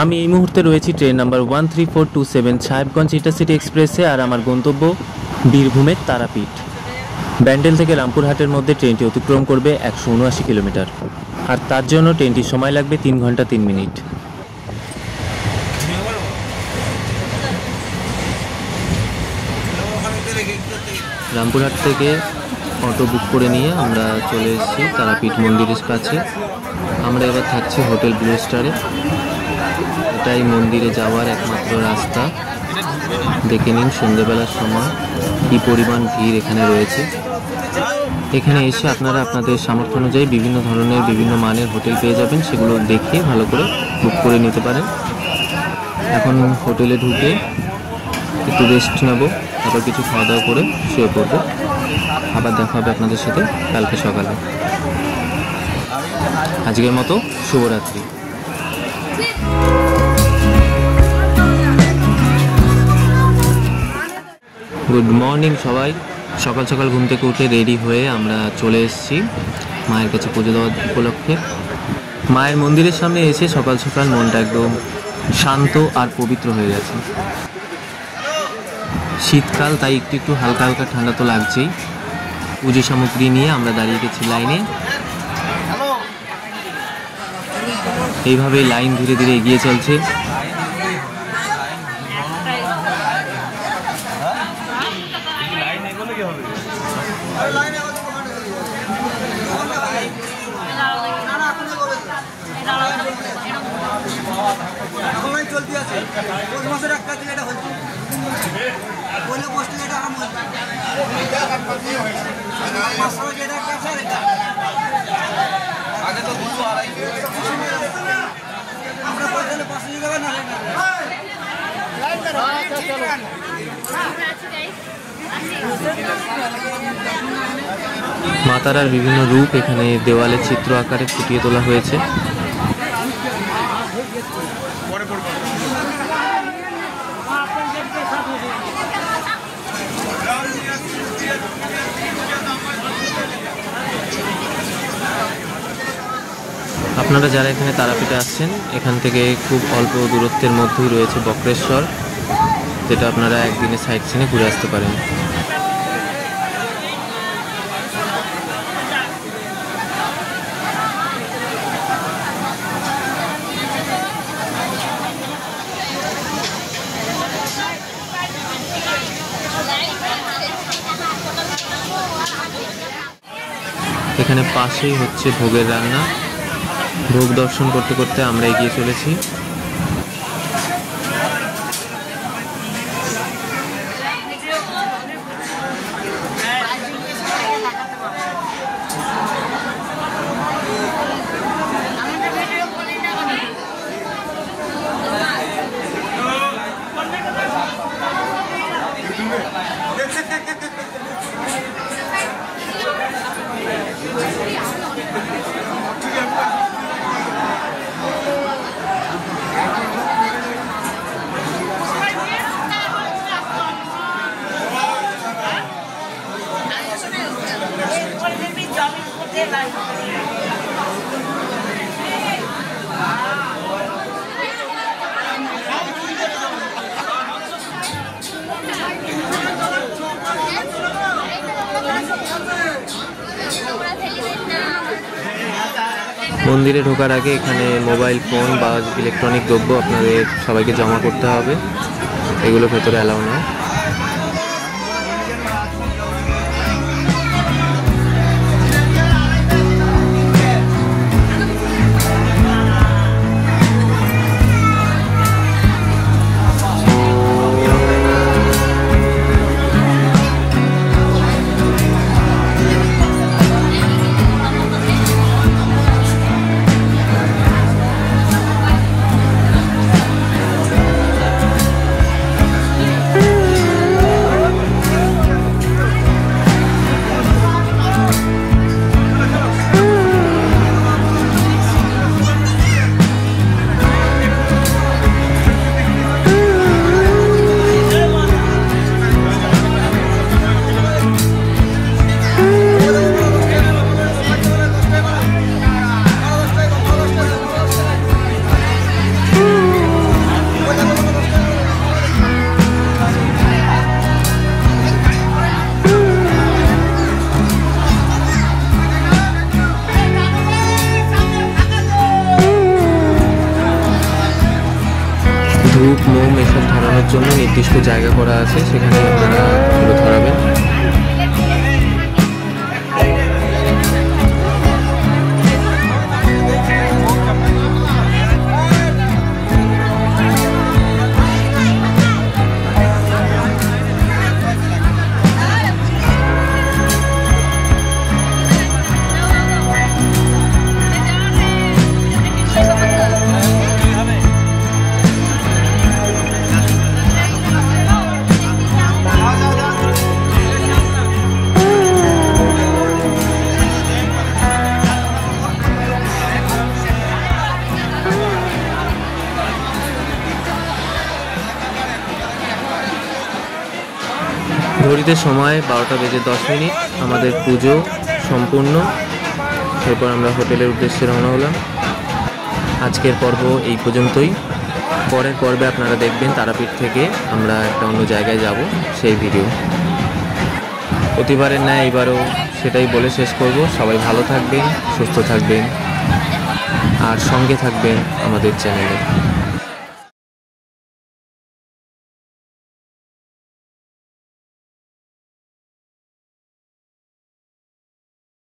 আমি এই মুহূর্তে রয়েছি ট্রেন নাম্বার 13427 সাহেবগঞ্জ ইন্টারসিটি এক্সপ্রেসে। আর আমার গন্তব্য বীরভূমের তারাপীঠ। ব্যান্ডেল থেকে রামপুরহাটের মধ্যে ট্রেনটি অতিক্রম করবে 179 কিলোমিটার, আর তার জন্য ট্রেনটির সময় লাগবে 3 ঘন্টা 3 মিনিট। রামপুরহাট থেকে অটো বুক করে নিয়ে আমরা চলে এসেছি তারাপীঠ মন্দিরের কাছে। আমরা এবার থাকছি হোটেল ব্লু স্টারে। এটাই মন্দিরে যাওয়ার একমাত্র রাস্তা। দেখে নিন সন্ধ্যেবেলার সময় কী পরিমাণ ভিড় এখানে রয়েছে। এখানে এসে আপনারা আপনাদের সামর্থ্য অনুযায়ী বিভিন্ন ধরনের বিভিন্ন মানের হোটেল পেয়ে যাবেন, সেগুলো দেখে ভালো করে বুক করে নিতে পারেন। এখন হোটেলে ঢুকে একটু রেস্ট নেব, তারপর কিছু খাওয়া দাওয়া করে শুয়ে পড়বো। আবার দেখা হবে আপনাদের সাথে কালকে সকালে। আজকের মতো শুভরাত্রি। গুড মর্নিং সবাই। সকাল সকাল ঘুম থেকে উঠে রেডি হয়ে আমরা চলে এসেছি মায়ের কাছে পুজো দেওয়ার উপলক্ষে। মায়ের মন্দিরের সামনে এসে সকাল সকাল মনটা একদম শান্ত আর পবিত্র হয়ে গেছে। শীতকাল, তাই একটু একটু হালকা হালকা ঠান্ডা তো লাগছেই। পুজো সামগ্রী নিয়ে আমরা দাঁড়িয়ে গেছি লাইনে। এইভাবেই লাইন ধীরে ধীরে এগিয়ে চলছে। মা তারার বিভিন্ন রূপ এখানে দেওয়ালে চিত্র আকারে ফুটিয়ে তোলা হয়েছে। আপনারা যারা এখানে তারাপীঠে আসছেন, এখান থেকে খুব অল্প দূরত্বের মধ্যেই রয়েছে বক্রেশ্বর, যেটা আপনারা একদিনে সাইট সিনে ঘুরে আসতে পারেন। এখানে পাশেই হচ্ছে ভোগের রান্না। ভোগ দর্শন করতে করতে আমরা এগিয়ে চলেছি। মন্দিরে ঢোকার আগে এখানে মোবাইল ফোন বা ইলেকট্রনিক দ্রব্য আপনাদের সবাইকে জমা করতে হবে, এগুলো ভেতরে অ্যালাউ নয়। ধূপ মোম এসব ধরানোর জন্য নির্দিষ্ট জায়গা করা আছে, সেখানে আপনারা এগুলো ধরাবেন। ঘড়িতে সময় 12টা বেজে 10 মিনিট। আমাদের পুজো সম্পূর্ণ। এরপর আমরা হোটেলের উদ্দেশ্যে রওনা হলাম। আজকের পর্ব এই পর্যন্তই। পরের পর্বে আপনারা দেখবেন তারাপীঠ থেকে আমরা একটা অন্য জায়গায় যাব, সেই ভিডিও। প্রতিবারের ন্যায় এবারও সেটাই বলে শেষ করব। সবাই ভালো থাকবেন, সুস্থ থাকবেন আর সঙ্গে থাকবেন আমাদের চ্যানেলে।